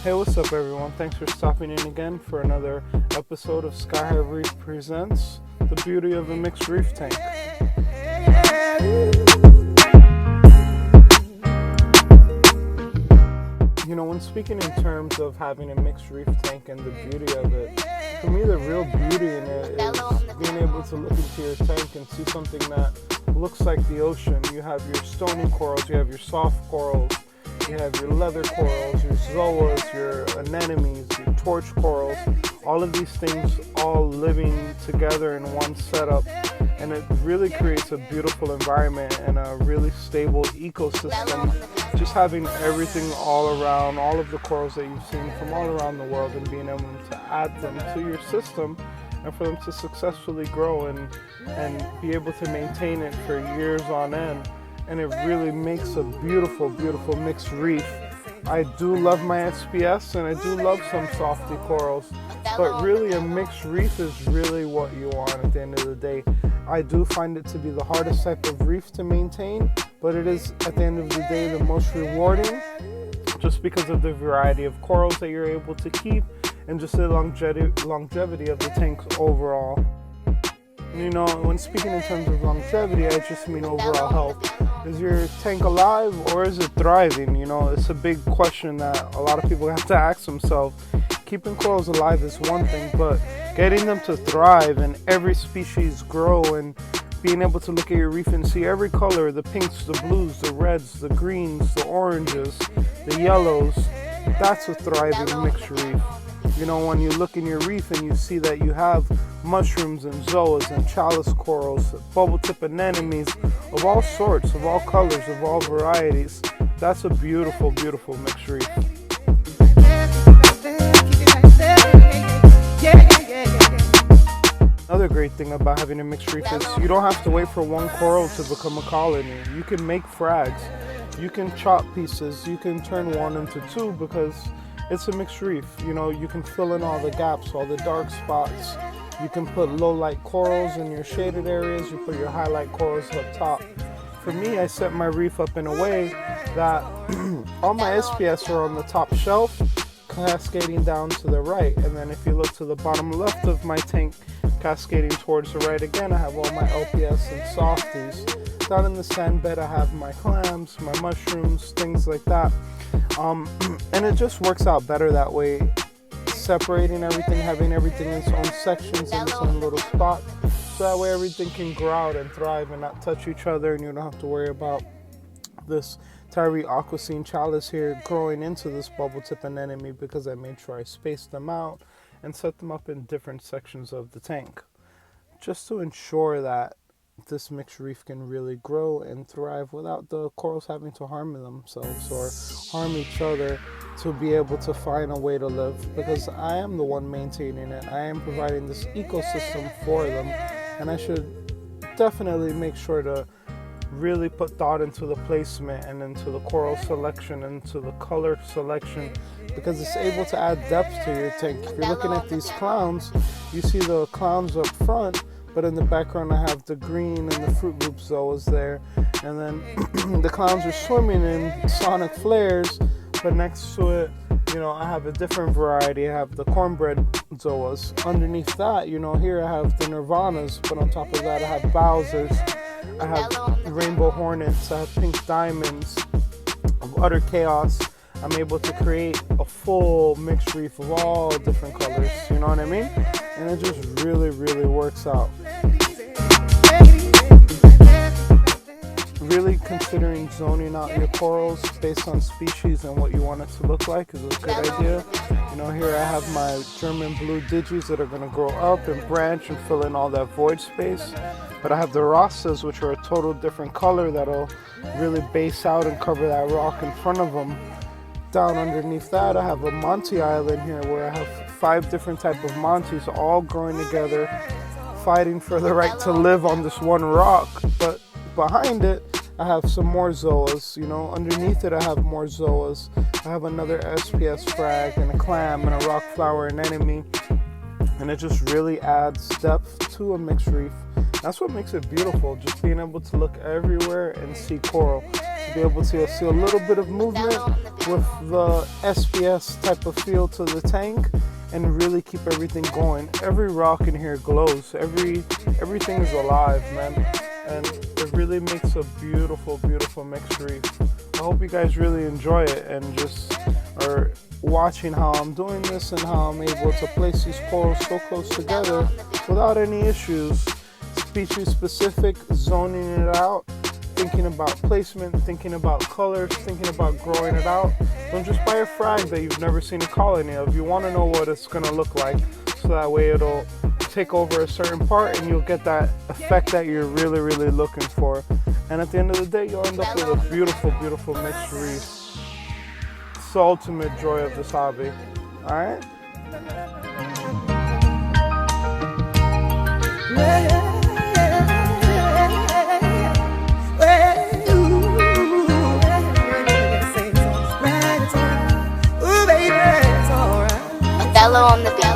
Hey, what's up, everyone? Thanks for stopping in again for another episode of Sky High Reef Presents The Beauty of a Mixed Reef Tank. You know, when speaking in terms of having a mixed reef tank and the beauty of it, for me, the real beauty in it is being able to look into your tank and see something that looks like the ocean. You have your stony corals, you have your soft corals, you have your leather corals, your zoas, your anemones, your torch corals, all of these things all living together in one setup, and it really creates a beautiful environment and a really stable ecosystem. Just having everything all around, all of the corals that you've seen from all around the world, and being able to add them to your system and for them to successfully grow and be able to maintain it for years on end. And it really makes a beautiful, beautiful mixed reef. I do love my SPS and I do love some softy corals, but really a mixed reef is really what you want at the end of the day. I do find it to be the hardest type of reef to maintain, but it is at the end of the day the most rewarding, just because of the variety of corals that you're able to keep and just the longevity of the tank overall. You know, when speaking in terms of longevity, I just mean overall health. Is your tank alive or is it thriving? You know, it's a big question that a lot of people have to ask themselves. Keeping corals alive is one thing, but getting them to thrive and every species grow and being able to look at your reef and see every color, the pinks, the blues, the reds, the greens, the oranges, the yellows, that's a thriving mixed reef. You know, when you look in your reef and you see that you have mushrooms and zoas and chalice corals, bubble tip anemones of all sorts, of all colors, of all varieties, that's a beautiful, beautiful mixed reef. Another great thing about having a mixed reef is you don't have to wait for one coral to become a colony. You can make frags, you can chop pieces, you can turn one into two because it's a mixed reef. You know, you can fill in all the gaps, all the dark spots. You can put low light corals in your shaded areas. You put your highlight corals up top. For me, I set my reef up in a way that all my SPS are on the top shelf, cascading down to the right. And then if you look to the bottom left of my tank, cascading towards the right again, I have all my LPS and softies. Down in the sand bed, I have my clams, my mushrooms, things like that. And it just works out better that way, separating everything, having everything in its own sections, in its own little spot, so that way everything can grow out and thrive and not touch each other, and you don't have to worry about this Tyree aquasine chalice here growing into this bubble tip anemone, because I made sure I spaced them out and set them up in different sections of the tank, just to ensure that this mixed reef can really grow and thrive without the corals having to harm themselves or harm each other, to be able to find a way to live, because I am the one maintaining it. I am providing this ecosystem for them, and I should definitely make sure to really put thought into the placement and into the coral selection and into the color selection, because it's able to add depth to your tank. If you're looking at these clowns, you see the clowns up front, but in the background I have the green and the fruit loop zoas there, and then the clowns are swimming in sonic flares, but next to it, you know, I have a different variety. I have the cornbread zoas. Underneath that, you know, here I have the nirvanas, but on top of that I have bowsers, I have rainbow hornets, I have pink diamonds, of utter chaos. I'm able to create a full mixed reef of all different colors, you know what I mean? And it just really, really works out. Really considering zoning out your corals based on species and what you want it to look like is a good idea. You know, here I have my German blue digis that are going to grow up and branch and fill in all that void space. But I have the Rastas, which are a total different color that'll really base out and cover that rock in front of them. Down underneath that, I have a Monty Island here where I have 5 different type of Monties all growing together, fighting for the right to live on this one rock. But behind it, I have some more zoas. You know, underneath it, I have more zoas. I have another SPS frag and a clam and a rock flower anemone. And it just really adds depth to a mixed reef. That's what makes it beautiful, just being able to look everywhere and see coral. To be able to see a little bit of movement with the SPS type of feel to the tank and really keep everything going. Every rock in here glows. Everything is alive, man. And it really makes a beautiful, beautiful mixed reef. I hope you guys really enjoy it and just are watching how I'm doing this and how I'm able to place these corals so close together without any issues. Species specific, zoning it out, thinking about placement, thinking about colors, thinking about growing it out. Don't just buy a frag that you've never seen a colony of. You want to know what it's going to look like, so that way it'll take over a certain part and you'll get that effect that you're really, really looking for. And at the end of the day, you'll end up with a beautiful, beautiful mixed reef. It's the ultimate joy of this hobby. All right? Bello on the beat.